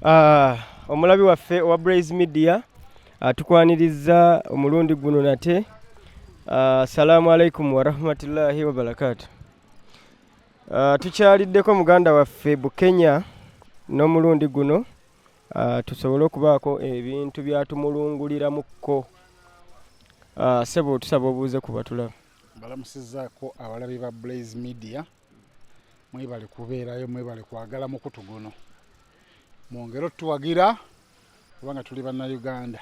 Omulabi waffe owa Blaze Media tukwaniriza omulundi guno nate. Assalamu alaikum wa rahmatullahi wa barakatuh. Tukyaliddeko muganda waffe Bukenya n'omulundi guno tusobole okubaako ebintu byatumulunguliramuko. Sebo tusaba obuuze ku batulaba. Balamusizzaako abalabi ba Blaze Media, mwebale kubeerayo, mwebale kwagala mukutu guno. Mwongere tuwagira kubanga tuli bannayuganda,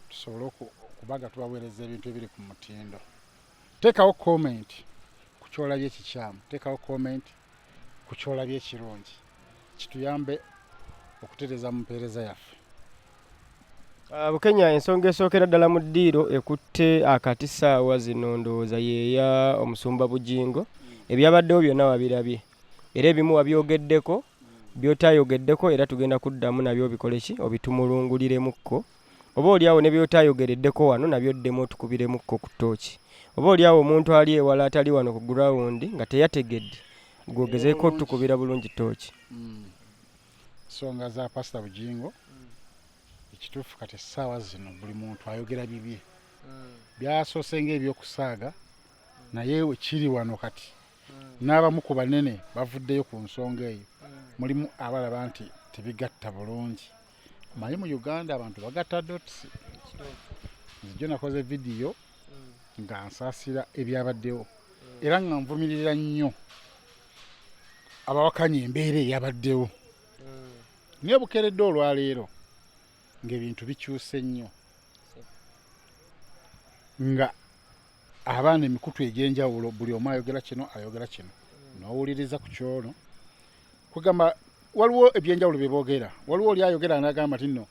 tusobole okubaga tubaweereza ebintu ebiri ku mutindo. Teekawo comment ku kyolabye ekikyamu, teekawo comment ku kyolabye ekirungi, kituyambe okutereeza mu mpeereza yaffe. Bukenya, ensonga esookera ddala mu ddiiro ekutte akati ssaawa zino ndowooza yeeya omusumba Bugingo. Ebyabaddewo byonna wabirabye era ebimu wabyogeddeko, by'otaayogeddeko era tugenda kuddamu nabyo bikoleki obitumulunguliremukko. Oba oliawo ne by'otaayogereddeko wano nabyo ddemu otukubiremukko ku ttooki. Oba oliawo omuntu ali ewala atali wano ku gurawundi nga teyategedde, gwogezeeko otukubira bulungi ttooki. Ensonga za Pastor Bugingo ekituufu kati essaawa zino buli muntu ayogera bibye. Byasoose ng'ebyokusaaga naye wekiri wano kati n'abamu ku banene bavuddeyo ku nsonga eyo. Mulimu abalaba nti tebigatta bulungi. Manyi mu Uganda abantu bagatta dots. Nzijjo nakoze vidiyo nga nsaasira ebyabaddewo era nga nvumirira nnyo abawakanya embeera eyabaddewo. Naye bukeredde olwaleero ng'ebintu bikyuse nnyo, nga abaana emikutu egy'enjawulo buli omu ayogera kino ayogera kino, n'owuliriza ku kyono kugamba waliwo ebyenjawulo bye boogera. Waliwo oli ayogera n'agamba nti nno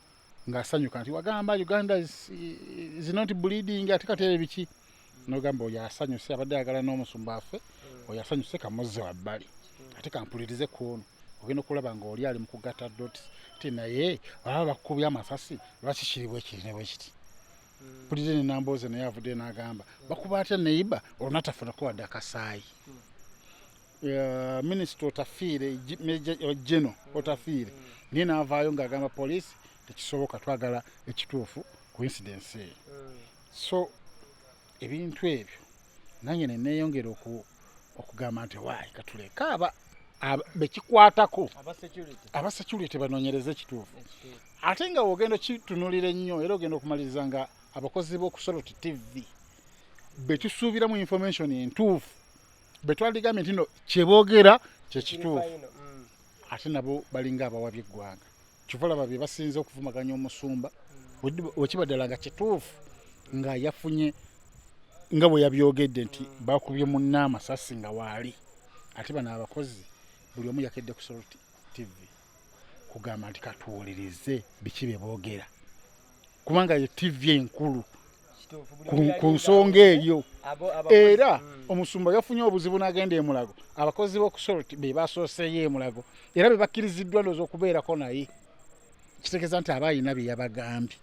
ng'asanyuka nti wagamba Uganda is not bleeding, ate kati ebiki n'ogamba oyo asanyuse, abadde ayagala n'omusumba waffe, oyo asanyuse kamuzze wabbali, ate kampulirize ku ono. Ogenda okulaba ng'oli ali mu kugatta dots ti naye baba bakubye amasasi lwaki kiri bwekiri ne bwekiti. Mpulirize ne Nambooze naye avudde n'agamba bakuba atya neiba olunatafunako wadde akasaayi. Minisita Otafiire Geno Otafiire naye n'avaayo ng'agamba poliisi tekisoboka, twagala ekituufu ku incidence eyo. So ebintu ebyo nange ne neeyongera okugamba nti waayi katuleka bekikwatako aba security banoonyereza ekituufu. Ate nga wogenda kitunulira ennyo era ogenda okumaliriza nga abakozi b'okusoloti TV betusuubiramu information entuufu, betwaligambye nti no kyeboogera kyekituufu, ate nabo balinga abawabya eggwanga. Kyova laba bye basinze okuvumaganya omusumba wekibaddala nga kituufu nga yafunye nga bwe yabyogedde nti bakubye munne amasasi nga waali. Ate bano abakozi buli omu yakedde ku Soloti TV kugamba nti katuwulirize biki bye boogera, kubanga ye TV enkulu ku nsonga eyo. Era omusumba yafunye obuzibu n'agenda e Mulago, abakozi b'oku Soloti be basooseeyo e Mulago era be bakkiriziddwa ndowooza okubeerako naye. Kitegeeza nti aba alina bye yabagambye,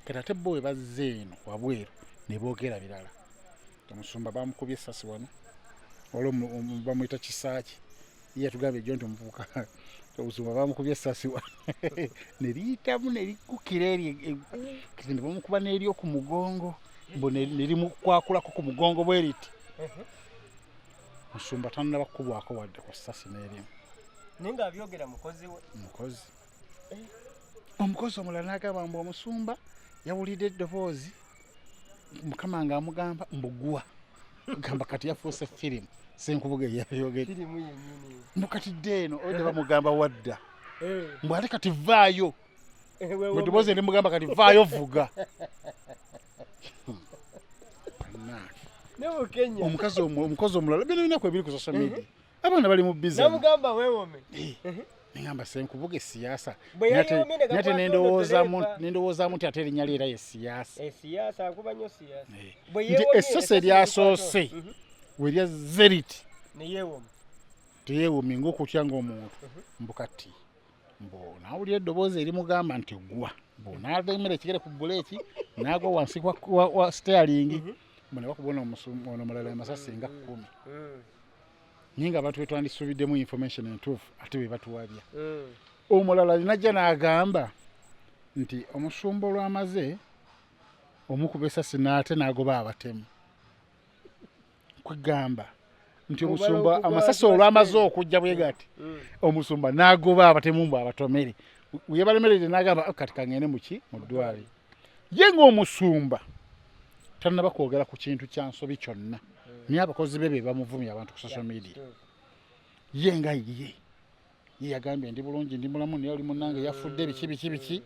kati ate bo we bazze eno wabweru ne boogera birala. Omusumba bamukubye essasi wano, waliwo bamuyita Kisaaki, ye yatugambye ejjo nti omuvubuka omusumba bamukubye essasi wano ne liyitamu ne liggukira eri ne bamukuba n'eryoku mugongo, mbu ne limukwakulako ku mugongo bwe riti. Omusumba tannaba kkubwako wadde ku ssasi n'erimu. Naye ng'abyogera mukozi we. Omukozi omulala n'agamba mbu omusumba yawulidde eddoboozi Mukama ng'amugamba mbugwa, gamba kati yafuuse firimu Senkubuge yabyogedde mbu kati ddeeno oyo bamugamba wadda mbu ate kati vaayo, eddoboozi limugamba kati vaayo vuga. Omukozi omulala bino binaku ebiri ku social media, abaana bali mu biza namugamba weewome. Nengamba Senkubuge siyaasa nate nendowoozamu nti ate erinnya lye era ye siyaasa. Siyaasa akuba nnyo siyaasa. Nti essose eryasoose we lyazze riti teyeewomye ng'okutya ng'omuntu mbu kati mbu n'awulira eddoboozi erimugamba nti gwa, mbu n'alemera ekigere ku buleeki n'agwa wansi wa steeringi, mbu ne bakubona ono mulala amasasi nga 10. Naye ng'abantu be twandisuubiddemu information entuufu ate be batuwabya. omulala linajja n'agamba nti omusumba olwamaze omukuba essasi n'ate n'agoba abatemu kwegamba nti omusumba amasasi olwamaze okujja bwe gati omusumba n'agoba abatemu mbu abatomere yebalemerere n'agamba kati kangende muki mu ddwaliro ye ng'omusumba tannaba kwogera ku kintu kya nsobi kyonna naye abakozi be bamuvumya abantu ku social media ye nga ye yagambye ndi bulungi ndi mulamu naye oli munnange yafudde biki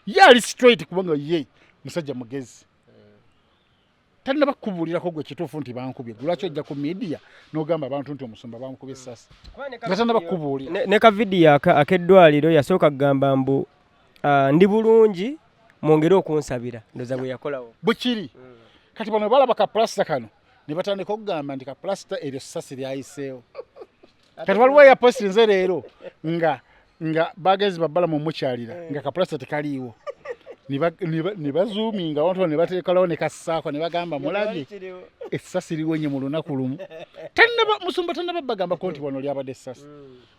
ye ali straight kubanga ye musajja mugezi tannaba kubuulirako gwe kituufu nti bankubye lwaki ojja ku media n'ogamba abantu nti omusumba bamukubye essasi nga tannaba kubuulira ne ka vidiyo ak'eddwaliro yasooka kugamba mbu ndi bulungi mwongere okunsabira ndoza bwe yakolawo bwe kiri kati bano balaba ka plasita kano ne batandika okugamba nti ka plasita eryo ssasi lyayiseewo kati waliwo yapositinze leero nga bagezi babbala mu mukyalira nga ka plasita tekaliiwo ne bazuuminga abantu ne bateekalawo ne kassaako ne bagamba mulage essasi liwenye mu lunaku lumu musumba tannaba bagambako nti wano lyabadde essasi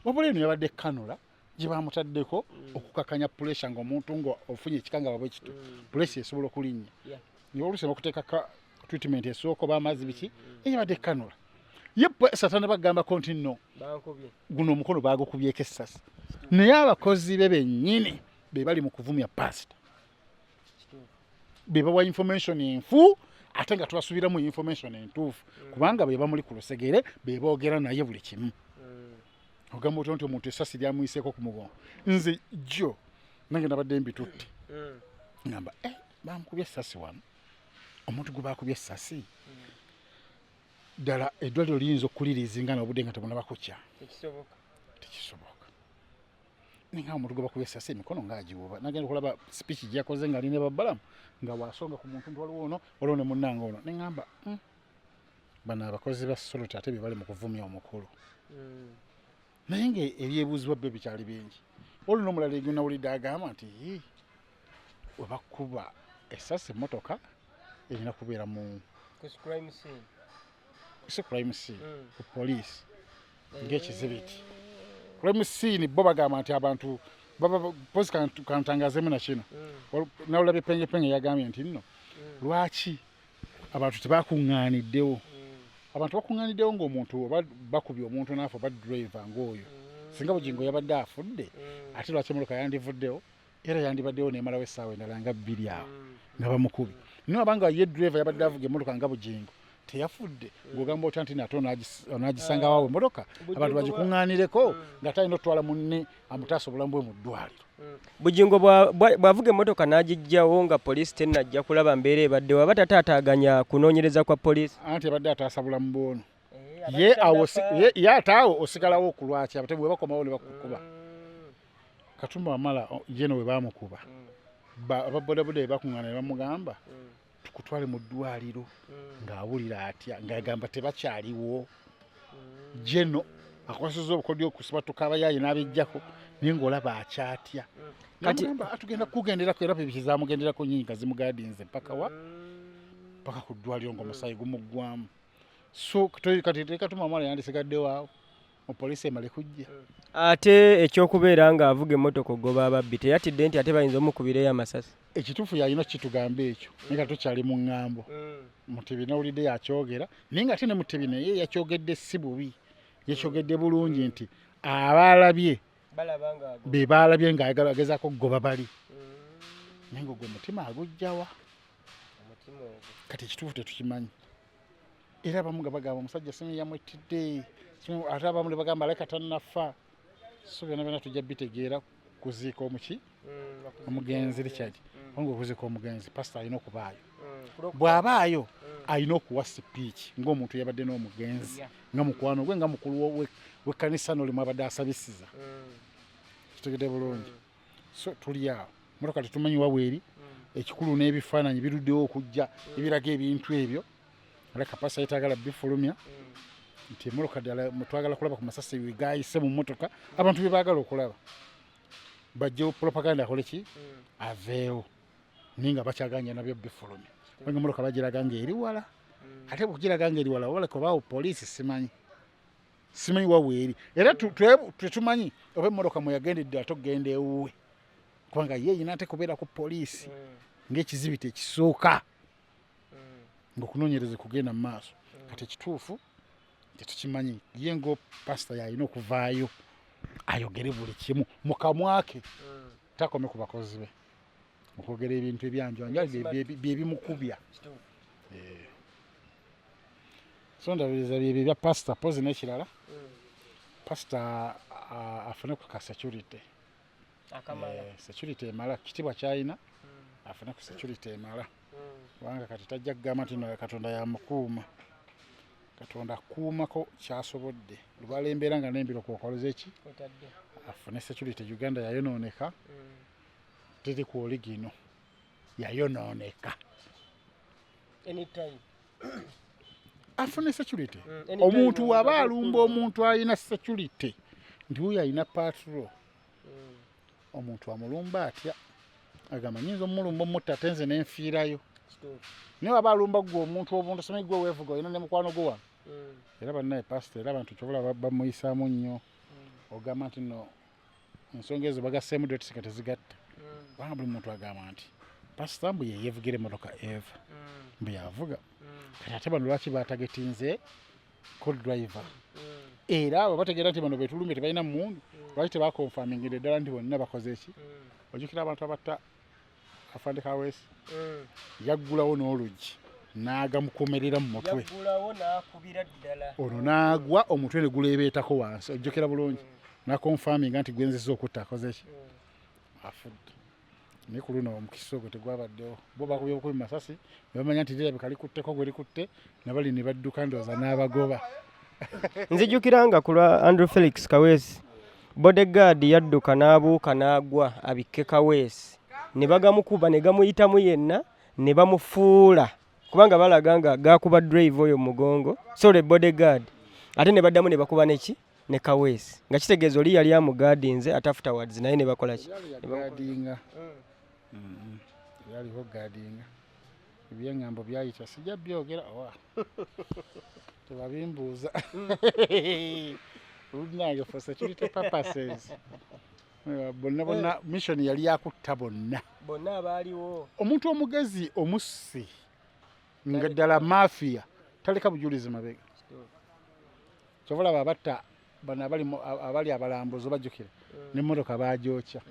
wabula eno yabadde kanula gye bamutaddeko okukakanya puresha ng'omuntu ng'ofunye ekikanga babwe kitu puresha esobola okulinnya niwe oluusi n'okuteeka treatment esooka oba amazzi biki eyabadde kanula ye satana bagambako nti nno guno omukono baagukubyeko essasi naye abakozi be bennyini be bali mu kuvumya pasita be bawa information enfu ate nga tubasuubiramu information entuufu kubanga be bamuli ku lusegere be boogera naye buli kimu ogamba nti omuntu essasi lyamuyiseeko ku mugongo nze jjo nange nabadde mbitutte ngamba bamukubye essasi wano omuntu gwe baakubye essasi ddala eddwaliro liyinza okuliriizinga n'obudde nga tebunaba kukya tekisoboka ninga omuntu gwe bakubye essasi emikono ng'agiwuba nagenda okulaba speech gyakoze nga alina babbalamu nga wasonga ku muntu nti waliwo ne munnange ono neŋŋamba bano abakozi ba soloti ate be bali mu kuvumya omukulu naye nga ebyebuuzibwa bbe bikyali bingi olwo n'omulala egyo nawulidde agamba nti we bakuba essasi emmotoka erina kubeera mu crime scene ku poliisi ng'ekizibiti crime scene bo bagamba nti abantu pozi kantangazeemu na kino nawulabye pengepenge yagambye nti nno lwaki abantu tebakuŋŋaaniddewo abantu bakuŋŋaaniddewo ng'omuntu oba bakubye omuntu naafe oba driver ng'oyo singa Bugingo yabadde afudde ate lwaki emmotoka yandivuddewo era yandibaddewo neemalawo essaawa endala nga 2 awo nga bamukubye naye abanga ye driver yabadde avuga emmotoka nga Bugingo teyafudde ng'ogamba otya nti nate onaagisangawo awo emmotoka abantu bagikuŋŋaanireko nga talina otwala munne amutaasa obulamu bwe mu ddwaliro Bugingo bw'avuga emmotoka n'agiggyawo nga poliisi tennajja kulaba mbeera ebaddewo aba tataataganya kunoonyereza kwa poliisi anti abadde ataasa bulamu bw'ono ye ate awo osigalawo okulwaki ate bwe bakomawo ne bakukuba Katumba Wamala yeno we baamukuba ababodaboda be bakuŋŋaana ne bamugamba tukutwale mu ddwaliro ng'awulira atya ng'agamba tebakyaliwo jeno akwasizza obukodyo okusibatuka abayaayi n'abejjako naye ng'olaba akyatya namugamba atugenda kugenderako era pebiki zamugenderako nyingi nga zimugadinze paka ku ddwaliro ng'omusaayi gumuggwamu so kati Katumba Wamala yandisigaddewo awo opoliisi emale kujja ate ekyokubeera ng'avuga emmotoka ogoba ababbi teyatidde nti ate bayinza omukubireyo amasasi ekituufu yalina kitugamba ekyo naye nga tukyali mu ŋŋambo Mutebi nawulidde yakyogera naye nga ate ne Mutebi naye yakyogedde si bubi yakyogedde bulungi nti abaalabye be baalabye ng'agezaako okugoba bali naye nga gwe mutima agujjawa kati ekituufu tetukimanyi era abamu nga bagamba omusajja simu yamwetidde ate abamu ne bagamba aleka tannafa so byonna byonna tujja bitegeera kuziika omuki omugenzi Richard nga okuziika omugenzi pasita alina okubaayo bw'abaayo alina okuwa sipiiki ng'omuntu yabadde n'omugenzi nga mukwano gwe nga mukulu w'ekkanisa n'olimu abadde asabisiza kitegedde bulungi so tuli awo motoka tetumanyi wabweri ekikulu n'ebifaananyi biruddewo okujja ebiraga ebintu ebyo aleka pasita yetagala bifulumya nti emmotoka ddala twagala kulaba ku masasi gayise mu mmotoka abantu bye baagala okulaba bajjewo propaganda akole ki aveewo naye nga bakyaganja nabyo bifulumya nga emmotoka bagiraga ng'eri wala ate bwekiraga ng'eri wala waleka obaawo poliisi simanyi simanyi waweeri era tetumanyi oba emmotoka mwe yagendedde ate okugenda ewuwe kubanga ye yina ate kubeera ku poliisi ng'ekizibu tekisooka ng'okunoonyereza kugenda mu maaso kati ekituufu tetukimanyi ye ngo pasita yalina okuvaayo ayogere buli kimu mu kamwa ke takome ku bakozi be okwogera ebintu ebyanjanja bye bimukubya so ndabiriza byebyo bya pasita pozi n'ekirala pasita afune ku ka security security emala kitibwa kyalina afune ku security emala kubanga kati tajja kugamba nti katonda yamukuuma katonda akuumako kyasobodde lubala embeera nga nembiro kwokoleza eki afune security Uganda yayonooneka teri ku oli gino yayonooneka afune security omuntu waba alumba omuntu alina security nti huyo alina patrol omuntu amulumba atya agamba nyinza omulumba omutta ate nze nenfiirayo naye waba alumba gwe omuntu obuntu somanyi gwe weevuga olina ne mukwano gwe wano era bannaye pasita era abantu kyobola bamuyisaamu nnyo ogamba nti no ensonga ezo bagasseemu detisika tezigatta kubanga buli muntu agamba nti pasita mbu yeyevugira emmotoka eva mbu yavuga kati ate bano lwaki batagetinze co driver era abo bategeera nti bano betulumbye tebalina mundu lwaki tebakonfamingire ddala nti bonna bakoze eki ojjukira abantu abatta afande kaweesi yaggulawo n'oluggi n'agamukomerera mu mutwe ono n'agwa omutwe ne guleebeetako wansi ojjukira bulungi nakonfaminga nti gwenzizza okutta akoze eki afudde naye ku luno omukisa ogwo tegwabaddewo bo bakubye bukubi masasi ne bamanya nti lirabika likutteko gwe likutte nabali ne badduka ndowooza n'abagoba nzijjukira nga ku lwa Andrew Felix Kaweesi bodyguard yadduka n'abuuka n'agwa abikke Kaweesi ne bagamukuba ne gamuyitamu yenna ne bamufuula kubanga balaga nga gakuba drive oyo mugongo sorry bodyguard ate ne baddamu ne bakuba neki ne Kaweesi nga kitegeeza oli yali amugaadinze ate afterwards naye ne bakola ki yaliho gaadinga ebyeŋŋambo byayita sijja byogera owa tebabimbuuza olunange for security purposes bonna mission yali yakutta bonna abaaliwo omuntu omugezi omussi nga ddala mafiya taleka bujulizi mabega kyobalaba abatta bano abali abalambuzi bajjukira n'emmotoka bagyokya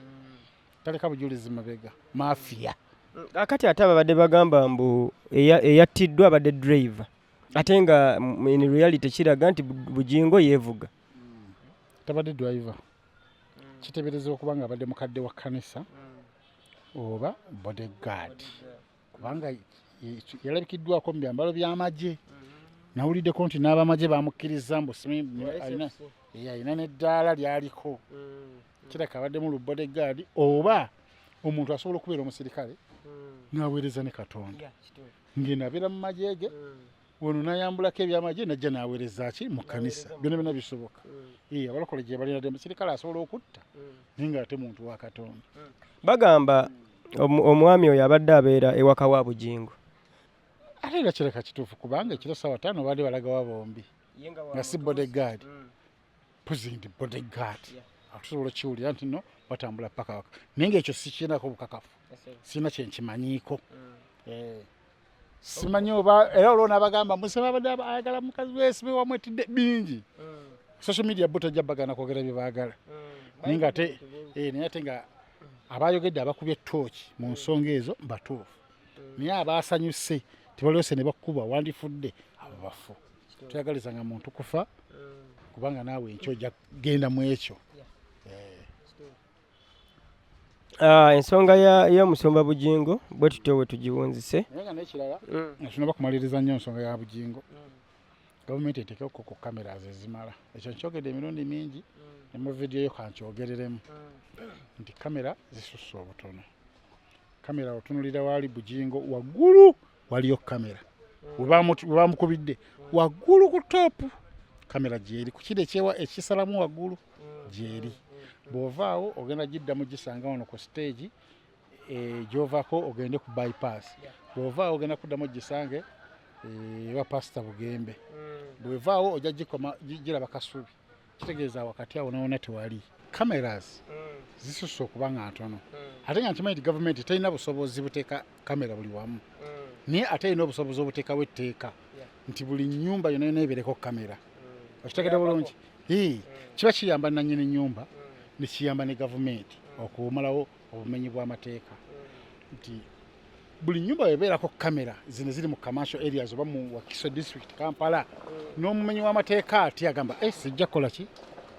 taleka bujulizi mabega mafiya akati ate ababadde bagamba mbu eyattiddwa abadde driver ate nga in reality kiraga nti Bugingo yeevuga tabadde driver kiteeberezebwa okuba nga abadde mukadde wa kkanisa oba bodyguard kubanga yalabikiddwako mu byambalo by'amagye nawuliddeko nti n'abamagye bamukkiriza mbu alina n'eddaala lyaliko kiraka abaddemu lu bodyguard oba omuntu asobola okubeera omusirikale n'aweereza ne Katonda ng'enabeera mu magye ge wono n'ayambulako ebyamagye najja n'aweereza ki mu kkanisa byonna byonna bisoboka abalokole gye balina dde omusirikale asobola okutta naye nga ate muntu wa Katonda bagamba omwami oyo abadde abeera ewaka wa Bugingo ate era kireka kituufu kubanga ekiro ssaawa 5 baadde balagawa bombi nga si bodyguard puzindi bodyguard tusobola kiwulira nti no batambula paka waka naye ngaekyo sikirinako bukakafu sirina kyenkimanyiiko simanyi oba era olwo n'abagamba musaba abadde ayagala mukazi wesibe wamwetidde bingi social media bo tajja bagana kwogera bye baagala naye nga naye ate nga abayogedde abakubye ettooki mu nsonga ezo batuufu naye abaasanyuse tebaliose ne bakkuba wandifudde abo bafu tuyagalizanga muntu kufa kubanga naawe enkyo ojja genda mu ekyo ensonga y'omusumba Bugingo bwe tutyo bwe tugiwunzise naye nga n'ekirala tunaba kumaliriza nnyo ensonga ya Bugingo gavumenti eteekeko ku kamera ezimala ekyo nkyogedde emirundi mingi ne mu vidiyo yo kankyogereremu nti kamera zisusse obutono kamera otunulira waali Bugingo waggulu waliyo kamera webamukubidde waggulu ku toopu kamera gyeri ku kiri ekisalamu waggulu gyeri bw'ovaawo ogenda giddamu gisanga wano ku stage gy'ovaako ogende ku bypass bw'ovaawo ogenda kuddamu gisange ewa pasita Bugembe bwevaawo ojja gikoma giraba kasubi kitegeeza wakati awo naona tewali cameras zisusse okuba nga ntono ate nga nkimanyi nti gavumenti terina busobozi buteeka kamera buli wamu naye ate erina obusobozi obuteekawo etteeka nti buli nnyumba yonna yonna ebeereko kamera okitegedde bulungi kiba kiyamba nannyini nnyumba ne kiyamba ne gavumenti okumalawo obumenyi bw'amateeka nti buli nnyumba ebeerako kamera zino ziri mu commercial areas oba mu Wakiso district Kampala n'omumenyi w'amateeka ati agamba sijja kukola ki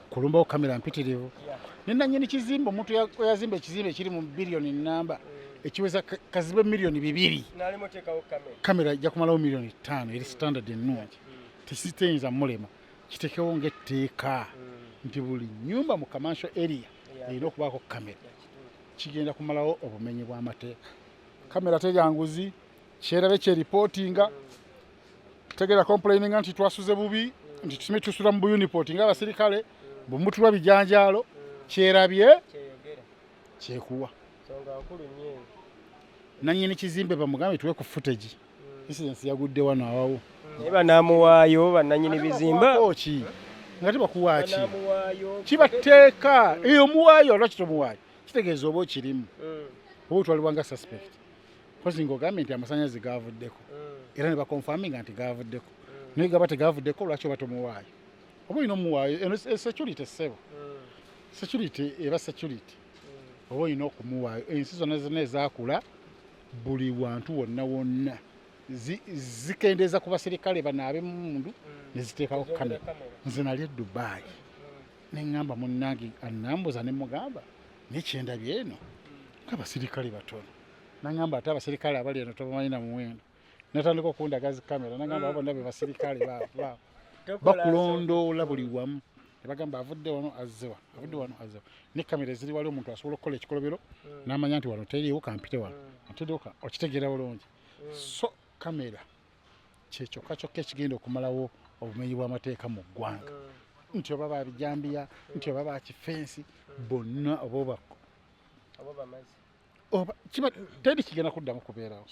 kulumbawo kamera mpitirivu ne nannyini kizimbe omuntu yazimba ekizimbe ekiri mu biliyoni namba ekiweza kazibe miliyoni 2 kamera ejja kumalawo miliyoni 5 eri standard ennungi tesiteyinza mulema kitekewo ng'etteeka nti buli nnyumba mu commercial area erina okubaako kamera kigenda kumalawo obumenyi bw'amateeka kamera teryanguzi kyerabe kyeripootinga tegera complaininga nti twasuze bubi nti tusime tusula mu buyunipoti ng'abasirikale bwemutulwa bijanjaalo kyerabye kyekuwa nannyini kizimbe bamugambe tuwe ku footage incidence yagudde wano awawo naye banaamuwaayo bannannyini bizimba ki nga tebakuwaaki kibateeka omuwaayo lwaki tomuwaayo kitegeeza oba okirimu oba otwalibwa nga suspect kozi ng'ogambye nti amasannyalaze gaavuddeko era ne bakonfaminga nti gaavuddeko naye gaba tegaavuddeko lwaki oba tomuwaayo oba olina omuwaayo security ssebo security eba security oba olina okumuwaayo ensi zonna zonna ezaakula buli wantu wonna wonna zikendeeza ku basirikale banaabe mundu ne ziteekawo kamera nze nali e Dubai ne ŋŋamba munnange annambuza ne mugamba nekyendabye eno ng'abasirikale batono naŋŋamba ate abasirikale abali eno tobamanyi na muwendo natandika okundagazi kamera naŋŋamba bonna be basirikale bakulondoola buli wamu nebagamba avudde wano azzewa ne kamera eziri wali omuntu asobola okukola ekikolobero n'amanya nti wano teriiwo kampite wano okitegeera bulungi so kamera kyekyokka kyokka ekigenda okumalawo obumenyi bw'amateeka mu ggwanga nti oba babijambiya nti oba bakifensi bonna oba teri kigenda kuddamu kubeerawo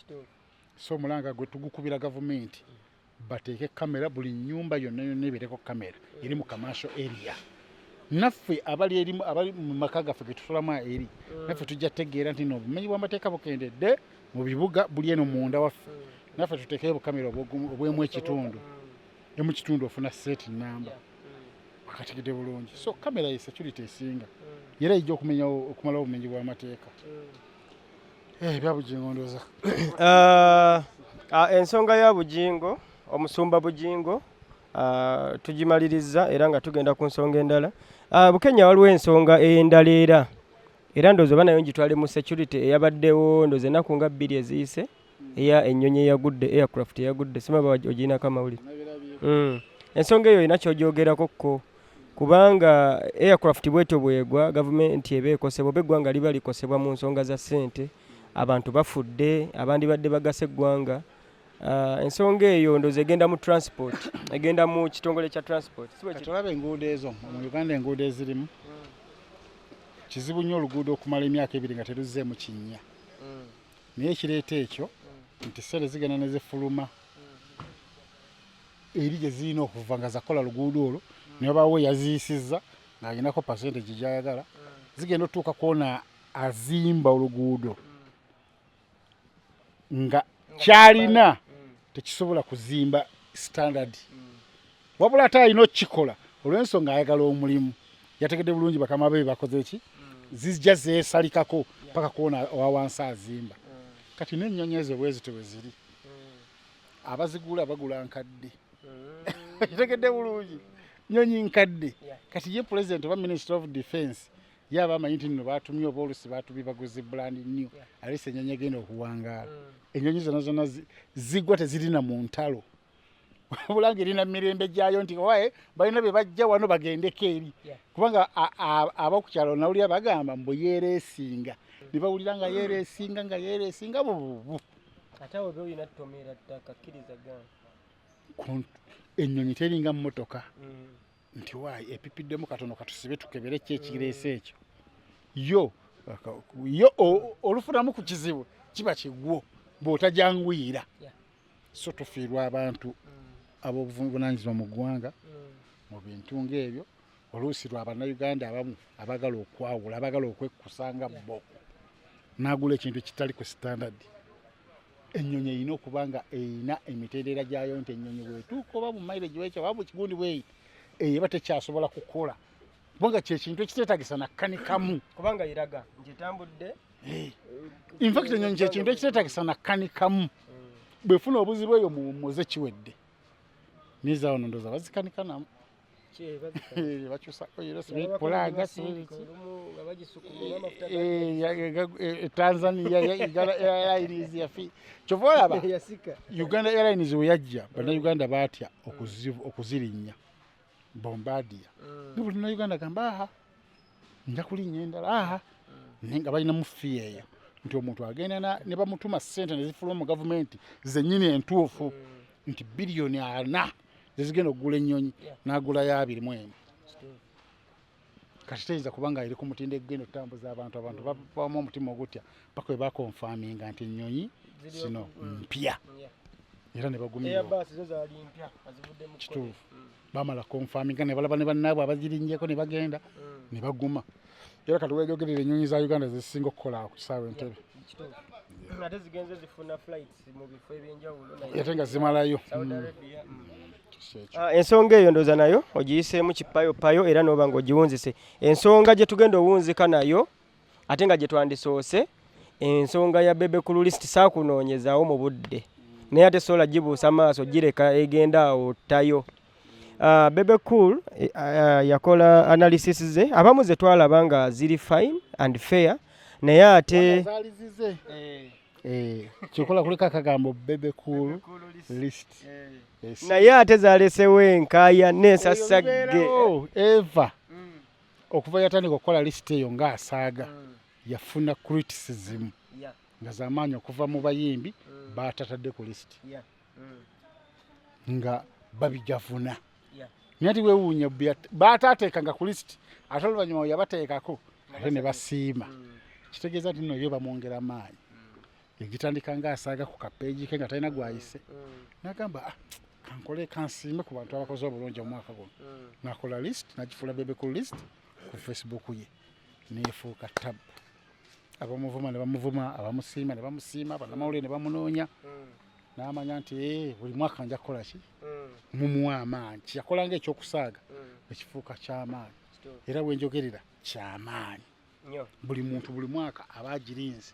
so omulanga gwe tugukubira gavumenti bateeke kamera buli nnyumba yonna yonna ebeereko kamera eri mu commercial area naffe abali mu maka gaffe ge tusulamu eri naffe tujja tegeera nti obumenyi bw'amateeka bukendedde mu bibuga buli eno munda waffe naffe tuteekeyo bukamera obwemu ekitundu ne mu kitundu ofuna set namba wakategedde bulungi so kamera ye security esinga era ijja okumalawo obumenyi bw'amateeka bya Bugingo ndooza ensonga ya Bugingo omusumba Bugingo tugimaliriza era nga tugenda ku nsonga endala Bukenya waliwo ensonga endala era ndooza oba nayo ngitwale mu security eyabaddewo ndooza ennaku nga 2 eziyise eya ennyonyi eyagudde aircraft eyagudde simaba ogirinako amawulire ensonga eyo erina kyogyogerakokko kubanga aircraft bwetyo bwegwa gavumenti eba ekosebwa oba eggwanga liba likosebwa mu nsonga za ssente abantu bafudde abandi badde bagasa eggwanga ensonga eyo ndooza egenda mu transport egenda mu kitongole kya transport tulaba enguudo ezo mu Uganda enguudo ezirimu kizibu nnyo oluguudo okumala emyaka 2 nga teruzzeemu kinnya naye ekireeta ekyo nti sente zigenda ne zifuluma eri gye zirina okuva nga zakola luguudo olwo ne babaawo yaziyisizza ng'alinako percentage gy'ayagala zigenda otuuka kwona azimba oluguudo nga kyalina tekisobola kuzimba standard wabula ate alina okukikola olw'ensonga ayagala omulimu yategedde bulungi bakama be bakoze ki zijja zeesalikako paka kwona owa wansi azimba kati n'ennyonyi ezo bwezito bwe ziri abazigula bagula nkadde yategedde bulungi nyonyi nkadde kati ye president oba minister of defense yaba amanyi nti nno batumye oba olusi batumye baguze brand new alese ennyonyi egenda okuwangaala ennyonyi zonna zonna zigwa tezirina mu ntalo wabulanga erina mirembe gyayo nti waye balina bye bajja wano bagendeko eri kubanga abakukyalo nawulira bagamba mbu yeereesinga ne bawulira nga yeereesinga bububu ate oba olina ttomera ttaka kkiriza gamba ennyonyi teringa mmotoka nti waayi epipiddemu katono katusibe tukebere ki ekireese ekyo yo olufunamu ku kizibu kiba kigwo bw'otajanguyira so tufiirwa abantu abobuvunaanyizibwa mu ggwanga mu bintu ng'ebyo oluusi lwa bannayuganda abamu abagala okwawula abagala okwekkusanga bo n'agula ekintu kitali ku standard. Ennyonyi erina okuba nga erina emitendera gyayo nti ennyonyi bw'etuuka oba mu mileage w'ekyo oba mu kigundi bw'eyita eba tekyasobola kukola kubanga kyekintu ekiteetagisa nakkanikamu kubanga iraga nti etambudde. In fact ennyonyi kyekintu ekiteetagisa nakkanikamu bwefuna obuzibu eyo muwummuze kiwedde nizaawo nondooza bazikanikanamu bakyusako pulaga Tanzania Airlines yafi kyova olaba Uganda Airlines we yajja bannayuganda baatya okuzirinnya Bombardier ne buli munnayuganda gamba aha nja kulinnya endala nga balina mu fee eyo nti omuntu agenda ne bamutuma ssente ne zifuluma mu gavumenti zennyini entuufu nti biliyoni 4 zigenda okugula ennyonyi n'agulayo 21 kati teyinza kubanga eri ku mutindo egenda okutambuza abantu babamu omutima ogutya paka we bakonfaminga nti ennyonyi zino mpya era ne bagumira kituufu bamala konfaminga ne balaba ne bannaabwe abazirinnyeko ne bagenda ne baguma era kati weejogerera ennyonyi za Uganda zisinga okukola ku kisaawe Entebbe ate zigenze zifuna flights mu bifo ebyenjawulo ate nga zimalayo. Ensonga eyo ndooza nayo ogiyiseemu kipayopayo era n'oba ng'ogiwunzise. Ensonga gye tugenda owunzika nayo ate nga gye twandisoose ensonga ya Bebe Cool list saakunoonyezaawo mu budde naye ate sola gibuusa maaso gireka egenda awo ttayo. Bebe Cool yakola analysis ze abamu ze twalaba nga ziri fine and fair naye ate kikola kuliko akagambo Bebe Cool list naye ate zalesewo enkaaya n'ensasagge eva okuva yatandika okukola list eyo ng'asaaga yafuna criticism nga zamaanyi okuva mu bayimbi baatatadde ku list nga babijafuna nyati weewuunya baataateekanga ku list ate oluvannyuma yabateekako ate ne basiima kitegeeza nti nno yo bamwongera maanyi egitandika ng'asaaga ku kapeegi ke nga talina gwayise n'agamba kankole kansiime ku bantu abakoze obulungi omwaka guno n'akola list n'agifuula Bebe Cool list ku Facebook ye neefuuka tabu abamuvuma ne bamuvuma abamusiima ne bamusiima bannamawulire ne bamunoonya n'amanya nti buli mwaka nja kukola ki mumuwa amaanyi kyakola ng'ekyokusaaga ekifuuka ky'amaanyi era wenjogerera ky'amaanyi buli muntu buli mwaka aba agirinze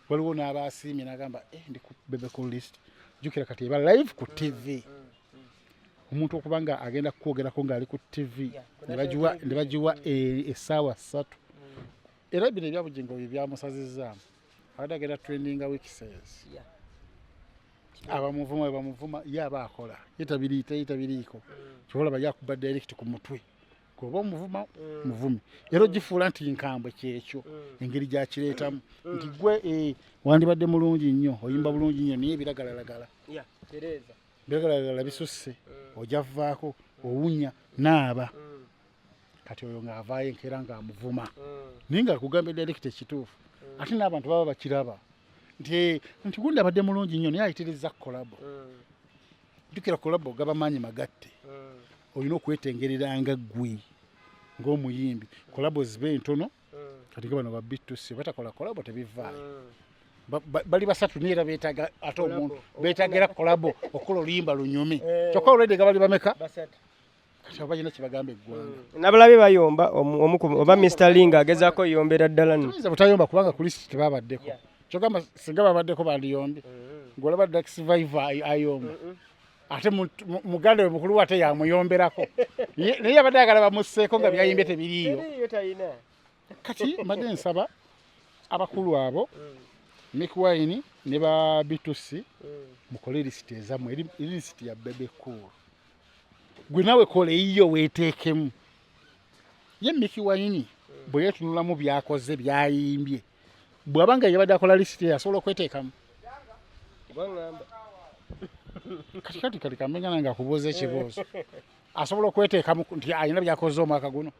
waliwo n'abasiimye n'agamba ndi ku Bebe Cool list jjukira kati eba live ku TV omuntu okuba nga agenda kukwogerako ng'ali ku TV ne bagiwa essaawa 3 era bino ebya Bugingo bye byamusazizaamu abadde agenda trendinga week says abamuvuma we bamuvuma ye aba akola yetabiriiko kyobalaba yakuba direct ku mutwe kuba omuvuma muvumi era ogifuula nti nkambwe kyekyo engeri gyakireetamu nti gwe wandibadde mulungi nnyo oyimba bulungi nnyo naye biragalalagala biragalalagala bisusse ojavaako owunya naaba kati oyo ng'avaayo enkeera ng'amuvuma naye ng'akugamba direct ekituufu ate n'abantu baba bakiraba nti gundi abadde mulungi nnyo naye ayitiriza kolabo jjukira kolabo gaba maanyi magatte olina okwetengereranga ggwe ng'omuyimbi kolabo zibe ntono kati nga bano babitusi batakola kolabo tebivaayo bali basatu naye era beetaaga ate omuntu beetaagera kolabo okukola oluyimba lunyume kyokka olwedde nga bali bameka kati balina kibagamba eggwanga nabalabe bayomba oba Mr. Linga agezaako yombera ddala tuyinza butayomba kubanga ku list tebabaddeko kyogamba singa babaddeko bandiyombi ng'olaba Dax Survivor ayomba ate muganda we mukulu ate yamuyomberako naye abadde agala bamusseeko nga byayimbye tebiriiyo kati mbadde nsaba abakulu abo Mick Wine ne ba Bitusi mukole lisiti ezammwe lisiti ya Bebe Cool gwe nawe kola eyiyo weeteekemu ye Mick Wine bwe yeetunulamu byakoze byayimbye bw'abanga yabadde akola lisiti asobola okweteekamu kati kamenya nga akubuuza ekibuuzo asobola okweteekamu nti alina byakoze omwaka guno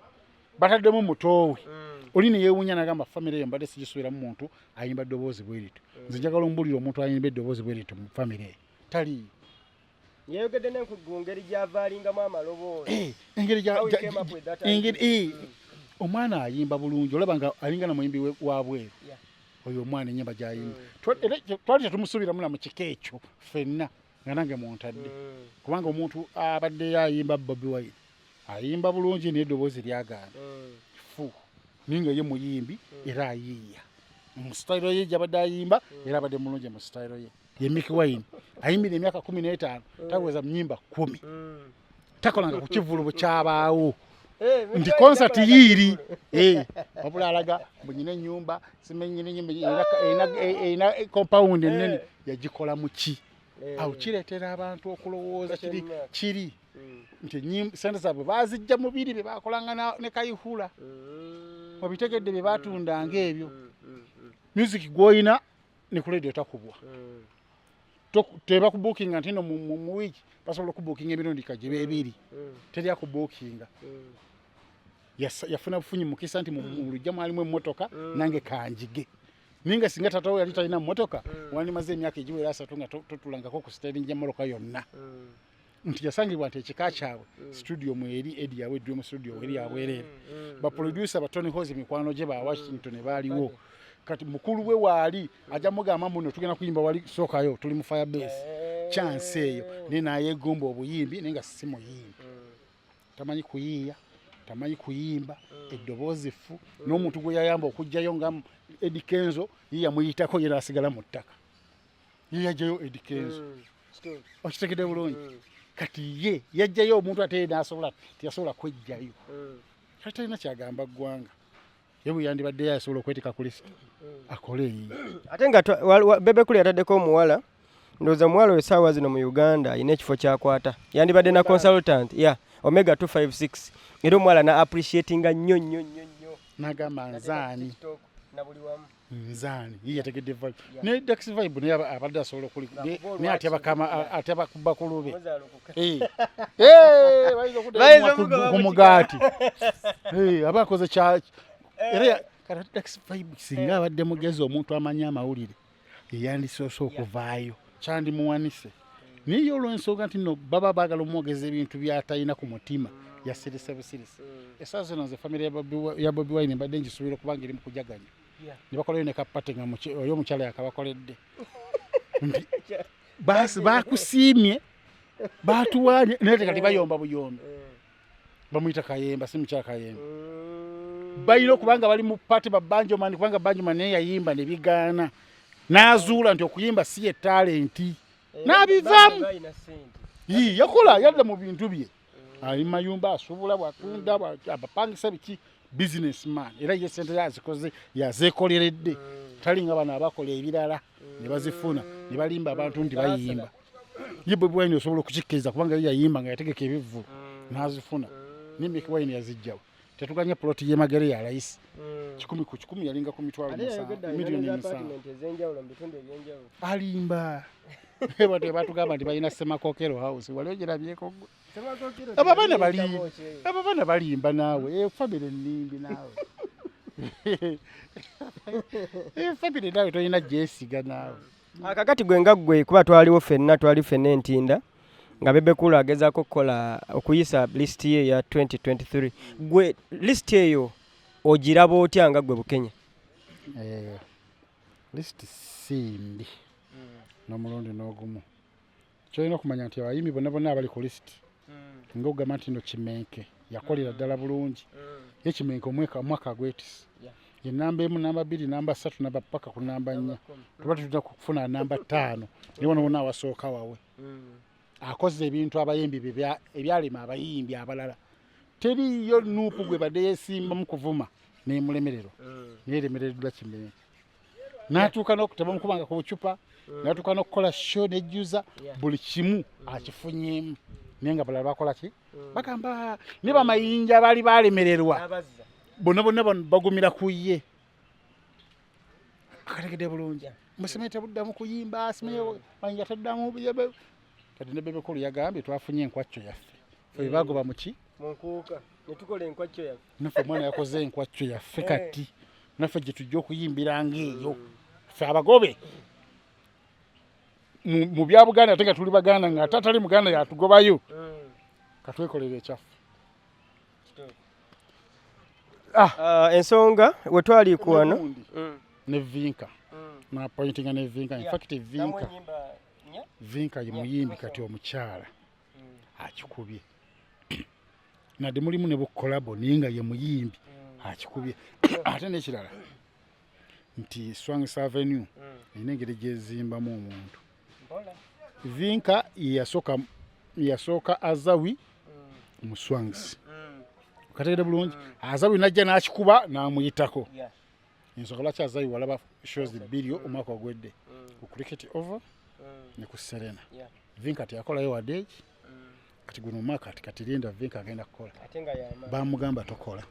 bataddemu mutoowe oli ne yeewuunya n'agamba famire eyo mbadde sigisuubiramu muntu ayimba ddoboozi bwe litu nze njagala ombulira omuntu ayimba eddoboozi bwe litu mu famire eyo taliiyo yeyogedde n'enkugu ngeri gy'avaalingamu amaloboozi engeri omwana ayimba bulungi olaba nga alinga na muyimbi wabweru oyo omwana ennyimba gy'ayimba twali tetumusuubiramu na mu kika ekyo ffenna nga nange muntadde kubanga omuntu abaddeyo ayimba Bobi Wine ayimba bulungi n'eddoboozi lyagaana fu ninga ye muyimbi era ayiiya mu sitayiro ye gy'abadde ayimba era abadde mulungi mu sitayiro ye ye Mickey Wine ayimbira emyaka 15 taweza mnyimba 10 takolanga ku kivulubu kyabaawo nti concert yiiri wabula alaga bunyine nyumba simenyine nyumba ina compound nene yagikola mu ki awo kireetera abantu okulowooza kiri nti sente zaabwe baazijja mu biri bye bakolanga ne kayihula wabitegedde bye batundanga ebyo music gwoyina ne ku radio takubwa teba kubukinga ntino mu wiki basobola kubukinga emirundi kagibe ebiri terya kubukinga yafuna bufunyi mukisa nti mu lujja mwalimu emmotoka nange kanjige ninga singa tatawo yali talina mmotoka wani maze emyaka egiwera 3 nga tutulangako ku stadium y'emmoloka yonna nti yasangibwa nti ekika kyawe studio mweri edi yawe dream studio eri yabwerere ba producer ba Tony Hozi mikwano gye ba Washington baaliwo kati mukulu we waali aja mugamba muno tugenda kuyimba wali sokayo tuli mu Firebase chance eyo nina yegomba obuyimbi nenga simo yimbi tamanyi kuyiya tamanyi kuyimba eddoboozi fu n'omuntu gwe yayamba okujjayo nga Eddie Kenzo yiya muyitako yera asigala mu ttaka yiya jayo Eddie Kenzo okitegedde bulungi kati ye yajjayo omuntu ate tiyasobola kwejjayo kati talina kyagamba ggwanga yewe yandibadde yasobola okwetika ku list akole eyi ate nga bebe kuli yataddeko omuwala ndowooza omuwala oyo saawa zino mu Uganda ayina ekifo kyakwata yandibadde na consultant Omega 256 era omuwala na appreciatinga nnyo nagamba nzaani nzaani yiye yategedde vibe ne Dex vibe ne abadde asobola okuli ne atyaba kuba ku lube bayizo ku mugaati abakoze kya era kati Dex vibe singa abadde mugezi omuntu amanya amawulire yeyandisoosa okuvaayo kyandimuwanise niyo olw'ensonga nti no baba baagala omwogeza ebintu by'atalina ku mutima yasirise busirisi esaawa zino nze famire ya Bobi Wine mbadde ngisuubira okubanga eri mu kujaganya ne bakolayo ne kapate nga oyo omukyala yakabakoledde bakusiimye batuwaanye naye tekati bayomba buyombi bamuyita Kayemba si mukyala Kayemba bayina okubanga bali mu pati babanjomani kubanga banjomani naye yayimba ne bigaana n'azuula nti okuyimba si ye talenti n'abivamu yakola yadda mu bintu bye ali mayumba asubula bwatunda abapangisa biki businessman era ye sente yazikoze yazekoleredde talinga bana abakola ebirala ne bazifuna ne balimba abantu nti bayimba ye Bobi Wine osobola okukikkiriza kubanga yayimba nga yategeka ebivvu n'azifuna ne Mickey Wine yazijjawo tetuganya ploti ye magere ya rais 10 ku 10 yalinga ku mitwalo milioni 7 alimba bate batugamba nti balina Semakokero house walogerabyeko ababana balimba naawe family nnimbi naawe family naawe tolina jesiga naawe akakati gwe nga gwe kuba twali ffenna entinda nga bebekulu agezaako okukola okuyisa list ye ya 2023 gwe list eyo ogiraba otya nga gwe Bukenya list simbi n'omulundi n'ogumu kyolina okumanya nti abayimbi bonna abali ku list ng'ogamba nti no Kimenke yakolera ddala bulungi ye Kimenke omwaka gwetisi ye namba 1 namba 2 namba 3 namba paka ku namba 4 tuba tutunda kufuna namba 5 ne wona awasooka wawe akoze ebintu abayimbi ebyalima abayimbi abalala teriyo nuupu gwe badde yesimba mu kuvuma n'emulemerero neeremereddwa Kimenke n'atuuka n'okuteba mukubanga ku bucupa n'atuuka n'okukola show nejjuza buli kimu akifunyemu naye nga balala bakola ki bagamba ne bamayinja baali balemererwa bonna bagumira ku ye akategedde bulungi musimanye tabuddamu kuyimba simanyi mayinja taddamu kati ne bebekulu yagambye twafunye enkwacco yaffe fe bagoba muki munkuuka netukola enkwacco yaffe naffe mwana yakoze enkwacco yaffe kati naffe gye tujja okuyimbiranga eyo ffe abagobe mu bya Buganda ate nga tuli Baganda nga tatali Muganda yatugobayo katwekolera ekyafu. Ensonga we twali ku wano ne Vinka na pointinga ne Vinka. In fact Vinka ye muyimbi kati omukyala akikubye nadde mulimu ne bukolabo ninga ye muyimbi akikubye ate n'ekirala nti Swang's Avenue ine engeri gyezimbamu omuntu. Vinka yasooka Azawi mu Swang's kategere bulungi Azawi najja n'akikuba n'amuyitako. Ensonga lwaki Azawi walaba shows bbiri omwaka ogwedde ku Cricket Over ne ku Serena. Vinka teyakolayo wadde kati guno omwaka kati linda Vinka agenda kukola bamugamba tokola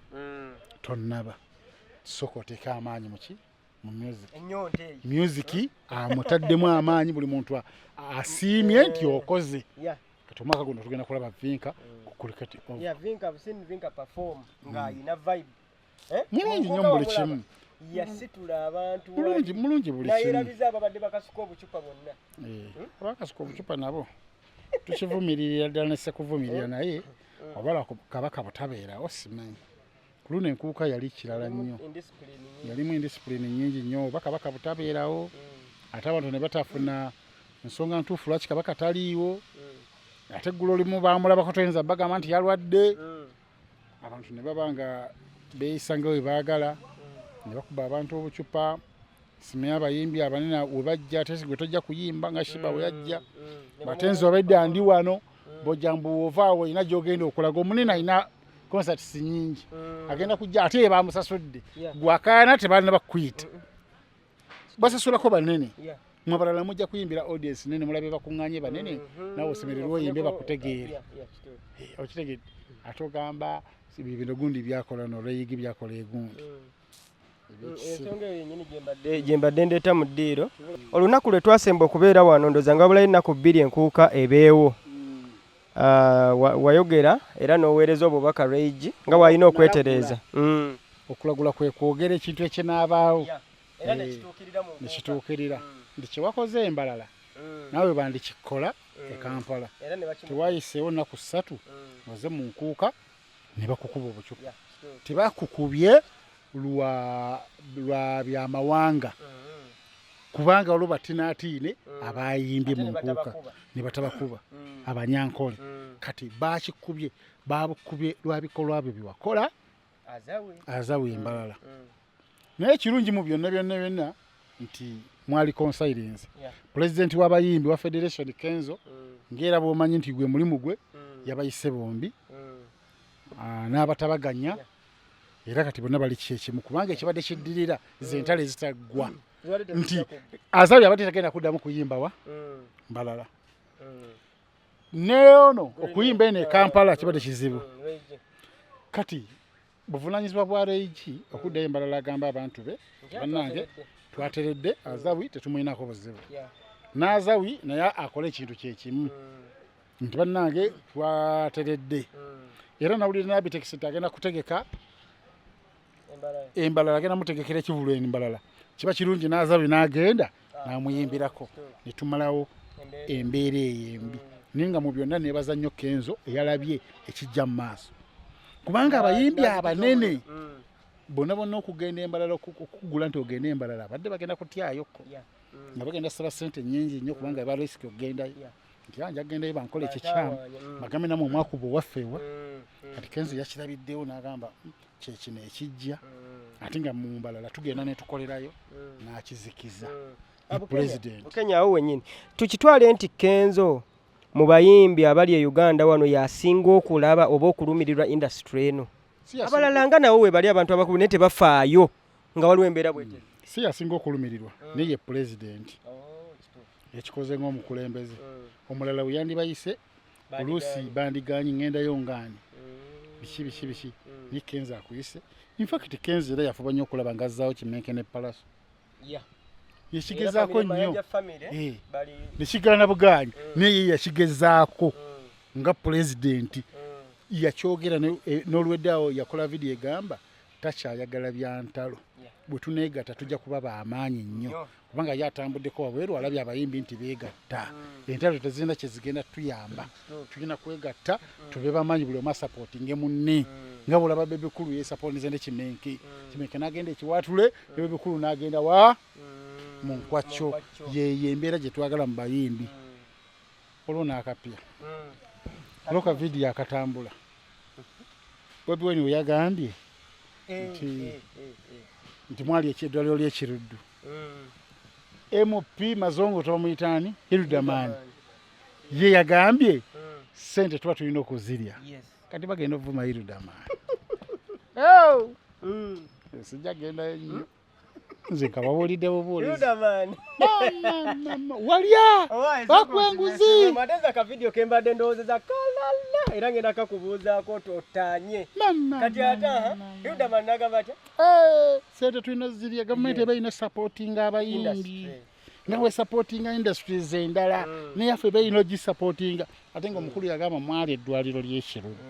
tonnaba soko oteeka amaanyi muki mu music amutaddemu amaanyi buli muntu asiimye nti okoze. Kati omwaka guno tugenda kulaba Vinka ku Cricket Over. Vinka perform nga ina vibe mulungi nnyo buli kimu yasitula abantu mulungi buli kimu nayerabiza ababadde bakasuka obucupa bonna abakasuka obucupa nabo tukivumirira ddala nese kuvumirira naye obala kabaka butabeerawo simanyi ku luno enkuuka yali kirala nnyo yalimu indiscipline nyingi nnyo oba kabaka butabeerawo ate abantu ne batafuna ensonga ntuufu lwaki kabaka taliiwo ate eggulo limu baamulabako toyinza bagamba nti yalwadde abantu ne baba nga beeyisa nga we baagala ne bakuba abantu obucupa simanyi abayimbi abanene we bajja ate gwe tojja kuyimba nga Shiba we yajja batenzi obedde andi wano bojambu ovaawo ina gyogenda okulaga omunene alina concerts nyingi agenda kujja ate bamusasudde gwakaana tebalina bakuyita basasulako banene mwabalala mujja kuyimbira audience nene mulabe bakuŋŋaanye banene nawe osemererwa oyimbe bakutegeere okitegedde ate ogamba bibino gundi byakola n'olweyigi byakola egundi. Ensonga yennyini gyembadde ndeeta mu ddiiro olunaku lwe twasemba okubeera wano ndooza nga wabulayo ennaku bbiri enkuuka ebeewo wayogera era n'oweereza obubaka Rage nga waalina okwetereeza okulagula kwe kwogera ekintu ekinaabaawo nekituukirira nti kyewakoze Embalala naawe bandikikola e Kampala tewayiseewo nnaku 3 oze mu nkuuka ne bakukuba obucupa tebakukubye lwa byamawanga kubanga olwo batinaatiine abayimbye mu nkuuka ne batabakuba abanyankole kati bakikubye babukubye lwa bikolwa byo biwakola Azawi Embalala. Naye kirungi mu byonna nti mwali consilense president w'abayimbi wa Federation Kenzo ngera bwomanyi nti gwe mulimu gwe yabayise bombi n'abatabaganya era kati bonna bali kikimu kubanga ekibadde kiddirira zentale zitaggwa nti Azawi abadde tagenda kuddamu kuyimba wa Mbalala neono okuyimba ene Kampala kibadde kizibu kati buvunaanyizibwa bwa Rage okuddayo Mbalala agamba abantu be bannange twateredde Azawi tetumuyinako buzibu n'Azawi naye akole ekintu kyekimu nti bannange twateredde era nawulira n'abitekisi agenda kutegeka Embalala agenda mutegekera ekivulu Embalala kiba kirungi n'Azawi n'agenda n'amuyimbirako ne tumalawo embeera eyembi ninga mu byonna neebaza nnyo Kenzo eyalabye ekijja mu maaso kubanga abayimbi abanene bonna okugenda Embalala okugula nti ogenda Embalala badde bagenda kutyayoko nga bagenda saba ssente nnyingi nnyo kubanga ba risiki okugendayo nti anja agendayo bankola ekikyamu bagambe namwe omwakuba owaffewa kati Kenzo yakirabiddewo n'agamba kyekino ekijja ate nga mu Mbalala tugenda ne tukolerayo n'akizikiza president Kenya awo wennyini tukitwale nti Kenzo mu bayimbi abali e Uganda wano yasinga okulaba oba okulumirirwa industry eno abalala nga nawo we bali abantu abakulu naye tebafaayo nga waliwo embeera bweteri si yasinga okulumirirwa naye president ekikoze ng'omukulembeze omulala we yandibayise oluusi bandiganyi ŋŋendayo ngaani biki ni Kenzo akuyise in fact Kenzo era yafuba nnyo okulaba nga azzaawo Kimenkene Palace yakigezaako nnyo nekigaana bugaanyi naye yakigezaako nga pulezidenti yakyogera n'olweddeawo yakola vidiyo egamba takyayagala bya ntalo bwe tuneegatta tujja kuba b'amaanyi nnyo kubanga yatambuddeko wabweru alabye abayimbi nti beegatta entalo tezirina kyezigenda tuyamba tulina kwegatta tube bamanyi buli omu asapootinge munne nga bulaba bebikulu yesapootinze ne kimenke n'agenda ekiwaatule bebikulu n'agenda wa mu nkwacyo yeye embeera gye twagala mu bayimbi olwo n'akapya olwo ka vidiyo akatambula Bobi Wine we yagambye nti mwali eddwaliro ly'ekiruddu MP Mazongo tubamuyitaani Hiludamani ye yagambye sente tuba tulina okuzirya kati bagenda ovuma Hiludamani sijja genda nnyo nze nkabawulidde bubuulizi walya bakwenguzi mateza ka video kembadde ndowozeza kalala era ngenda kakubuuzaako totanye kati ata Hiludamani n'agamba atya sente tulina zirya gavumenti eba ina supportinga abayimbi nawe supportinga industries endala neyaffe eba ina ogisupportinga ate nga omukulu yagamba mwali eddwaliro ly'ekiruddu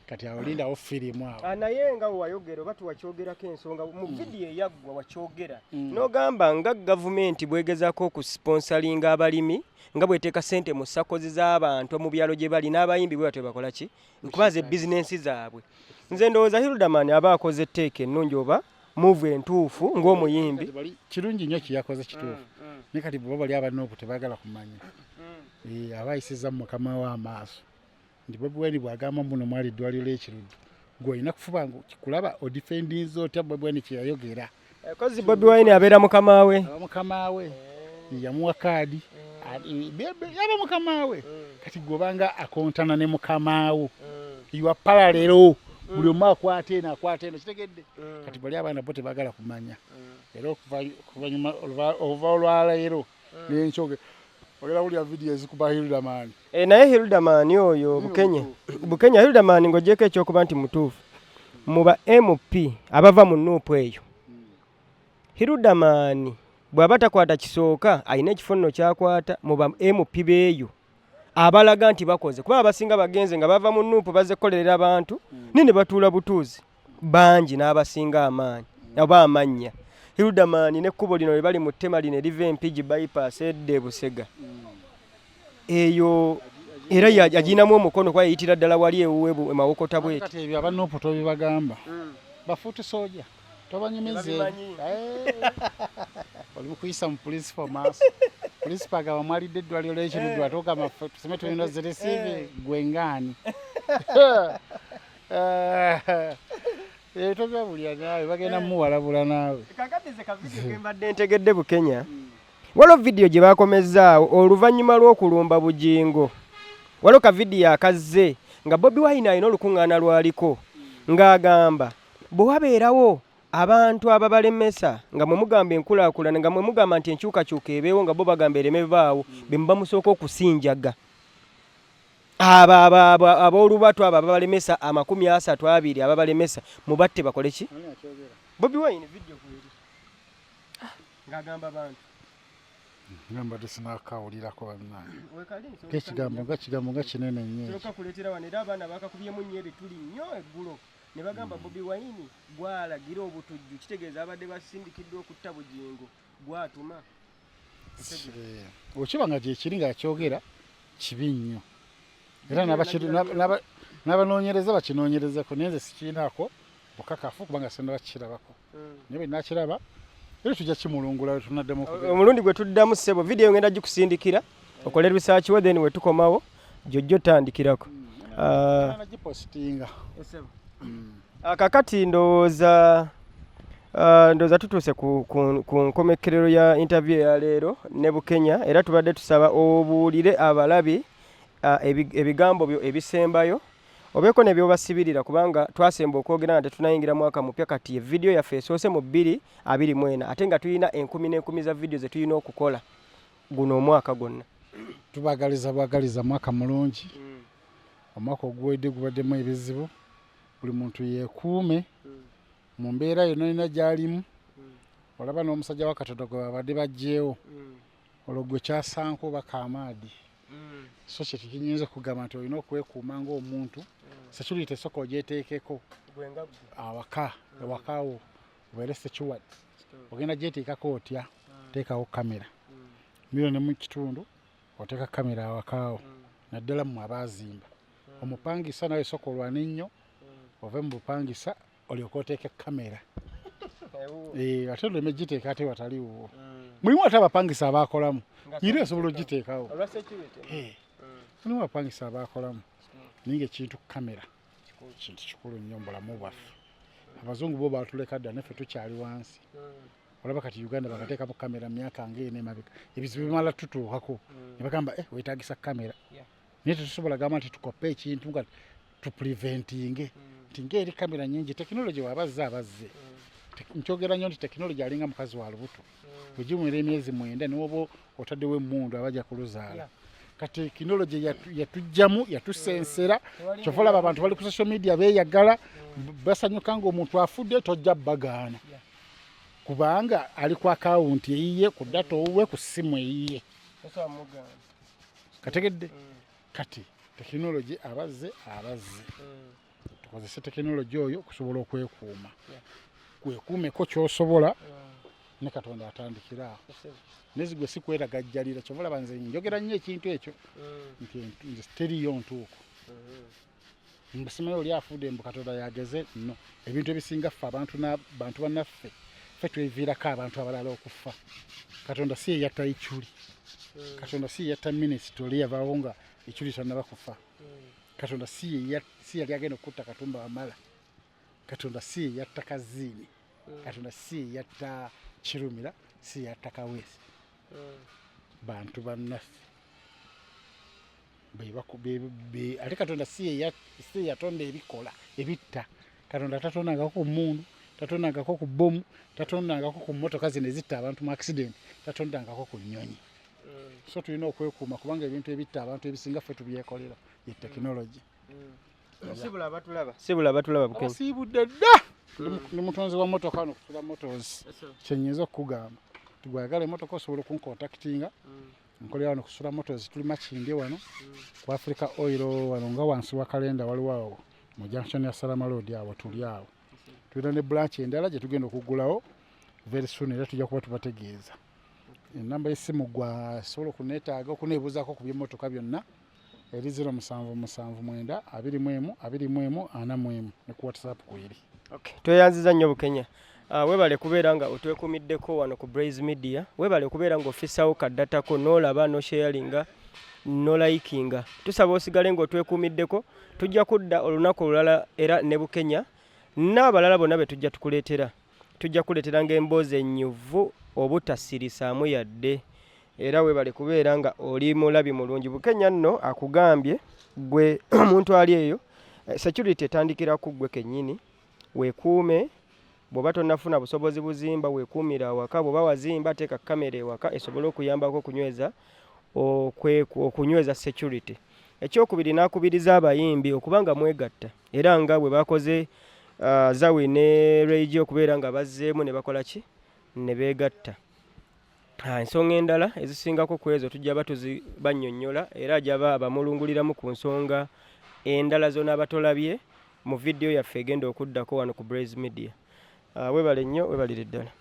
kati awolindawo firimu awo naye nga wayogera oba tuwakyogerako ensonga mu vidiyo eyaggwa wakyogera n'ogamba nga gavumenti bwegezaako okusponsalinga abalimi nga bweteeka sente mu sakozi z'abantu mu byalo gye bali n'abayimbi bwe batyo bakola ki nkubaza ebizinensi zaabwe nze ndowooza Hiludamani aba akoze etteeka ennungi oba muvu entuufu ng'omuyimbi kirungi nnyo kiyakoze kituufu ne kati bwe bali abanoopu tebaagala kumanya aba ayisiza mukama we amaaso nti Bobi Wine bw'agamba muno mwali eddwaliro ly'ekiruddu gw'olina kufuba kulaba odifendinza otya Bobi Wine kye yayogera kozi Bobi Wine abeera mukama we yamuwa kaadi yaba mukama we kati gw'obanga akontana ne mukama wo iwa palalero buli omu akwata eno kitegedde kati bali abaana bo tebaagala kumanya era okuvanyuma oluva olwaleero n'enkyoge ogera wulya vidiyo ezikuba Hiludamani naye Hiludamani oyo Bukenya Hiludamani ng'ogyeko ekyokuba nti mutuufu muba MP abava mu nuupu eyo Hiludamani bw'aba takwata kisooka alina ekifo nno kyakwata muba MP beeyo abalaga nti bakoze kuba abasinga bagenze nga bava mu nuupu bazze kukolerera abantu nini batuula butuuzi bangi n'abasinga amaanyi oba amannya Hiludamani n'ekkubo lino lye bali mu ttema lino eriva Empigi bypass edde Busega eyo era yaginamu omukono kuba yayitira ddala wali ewuwe mawokota bweti kati ebyo abanuupu tobibagamba bafuuti soja tobanyumize oli mukuyisa mu principal maaso principal agaba mwalidde eddwaliro ly'ekiruddu atuugamba tuseme tulina ziresiive gwengaani tobyabulya naawe bagenda muwalabula naawe kakatize ka vidiyo kembadde ntegedde Bukenya waliwo vidiyo gye bakomezzaawo oluvannyuma lw'okulumba Bugingo waliwo ka vidiyo akazze nga Bobi Wine alina olukuŋŋaana lwaliko ng'agamba bwe wabeerawo abantu ababalemesa nga mwe mugamba enkulaakulana nga mwe mugamba nti enkyukakyuka ebeewo nga bo bagamba ereme baawo be muba musooka okusinjaga aboolubatu abo ababalemesa 32 ababalemesa mubatte bakole ki Bobi Wine vidiyo kweri ng'agamba abantu ngamba tesinakawulirako bannange ekigambo nga kinene nnyo soka kuleetera wano era abaana bakakubyemu nnyo ebituli nnyo eggulo ne bagamba Bobi Wine gwalagira obutujju kitegeeza abadde basindikiddwa okutta Bugingo gwatuma okiba nga gyekiri ng'akyogera kibi nnyo era n'abanoonyereza bakinoonyerezako naye nze sikiinaako bukakafu kubanga senda bakirabako naye bwe nakiraba era tujja kimulungula tunaddemu omulundi gwe tuddamu ssebo vidiyo ngenda gikusindikira okole research we then we tukomawo jjojjo tandikirako nagipositinga kakati ndowooza tutuuse ku nkomekerero ya interview ya leero ne Bukenya era tubadde tusaba obuulire abalabi ebigambo byo ebisembayo obeeko ne byobasibirira kubanga twasemba okwogera nga tetunayingira mwaka mupya kati evidiyo yaffe esoose mu 2024 ate nga tulina enkumi n'enkumi za vidiyo ze tulina okukola guno omwaka gwonna bwagaliza mwaka mulungi omwaka oguwedde gubaddemu ebizibu buli muntu yeekuume mu mbeera yonna yonna gy'alimu olaba n'omusajja wa Katonda gwe babadde baggyeewo olwo gwe kyasanka oba kaamaadi so kye tukinyinza okugamba nti olina okwekuuma ng'omuntu security esooka ogyeteekeko ewakaawo obeere secured ogenda gyeteekako otya teekawo kamera milioni mu kitundu oteeka kamera awakaawo naddala mmwe abaazimba omupangisa nawe sooka olwana ennyo ove mu bupangisa olyoka oteeka kamera ate oleme giteeka ate wataliwo mulimu ate abapangisa abaakolamu era esobola ogiteekawo mulimu abapangisa abaakolamu naye ngaekintu kamera kintu kikulu nnyo mu bulamu bwaffe abazungu bo baatuleka dda naffe tukyali wansi olaba kati Uganda bakateekamu kamera myaka ng'ena emabega ebizibu bimala tutuukako ne bagamba weetaagisa kamera naye tetusobola gamba nti tukope ekintu nga tupreventinge nti ng'eri kamera nnyingi tekinologi abazze nkyogera nnyo nti tekinologi alinga mukazi wa lubuto wegimwera emyezi 9 n'oba otaddewo emmundu abajja kuluzaala kati tekinologi yatujjamu yatusensera kyova olaba abantu bali ku social media beeyagala basanyuka ng'omuntu afudde tojja bagaana kubanga ali ku akawunti eyiye ku data owuwe ku ssimu eyiye kategedde kati tekinologi abazze tukozese tekinologi oyo okusobola okwekuuma kwekuumeko ky'osobola ne Katonda atandikira awo nezigwe si kweragajjalira kyova olaba nze njogera nnyo ekintu ekyo nti nze teriyo ntuuko mbasimayo oli afudde mbu Katonda yageze no ebintu ebisinga ffe abantu bannaffe ffe tweviirako abantu abalala okufa Katonda si yeyatta ikyuli Katonda si yeyatta minisita oli yavaawo nga ikyuli tannaba kufa Katonda si yali agenda okutta Katumba Wamala Katonda si yeyatta Kaziini Katonda si yeyatta Kirumira si yeyatta Kaweesi bantu bannaffe ate Katonda si yatonda ebikola ebitta Katonda tatondangako ku mmundu tatondangako ku bbomu tatondangako ku mmotoka zino ezitta abantu mu accident tatondangako ku nnyonyi so tulina okwekuuma kubanga ebintu ebitta abantu ebisinga ffe tubyekolera ye tekinologi sibula abatulaba Bukenya siibudde dda ndi mutonzi wa mmotoka wano kusula motors kyenyiza okukugamba tugwagala emmotoka osobola okunkontaktinga nkolera wano kusula motors tuli Makindye wano ku Africa Oil wano nga wansi wa kalenda waliwo awo mu junction ya Salama Road awo tuli awo tulina ne branch endala gye tugenda okuggulawo very soon era tujja kuba tubategeeza enamba y'essimu gwa sobola okuneetaaga okuneebuuzaako ku by'emmotoka byonna eri 0779 21 ne ku WhatsApp kweri. Tweyanziza nnyo Bukenya. Webale kubeera nga otwekuumiddeko wano ku Blaze Media. Webale kubeera nga ofisaawo kaddatako n'olaba no sharinga no likinga. Tusaba osigale nga otwekuumiddeko. Tujja kudda olunaku olulala era ne Bukenya n'abalala bonna be tujja tukuleetera. Tujja kuleetera ng'emboozi ennyuvu obutasirissaamu yadde. Era webale kubeera nga oli mulabi mulungi. Bukenya nno akugambye gwe omuntu ali eyo security etandikira ku gwe kennyini weekuume bw'oba tonnafuna busobozi buzimba weekuumira awaka bw'oba wazimba teeka kamera ewaka esobole okuyambako okunyweza security. Ekyokubiri n'akubiriza abayimbi okubanga mwegatta era nga bwe bakoze Zawi ne Reigi okubeera nga bazzeemu ne bakola ki ne beegatta. Ensonga endala ezisingako ku ezo tujja batuzibannyonnyola era gyaba abamulunguliramu ku nsonga endala zonna abatolabye mu vidiyo yaffe egenda okuddako wano ku Blaze Media. Webale nnyo webalire ddala.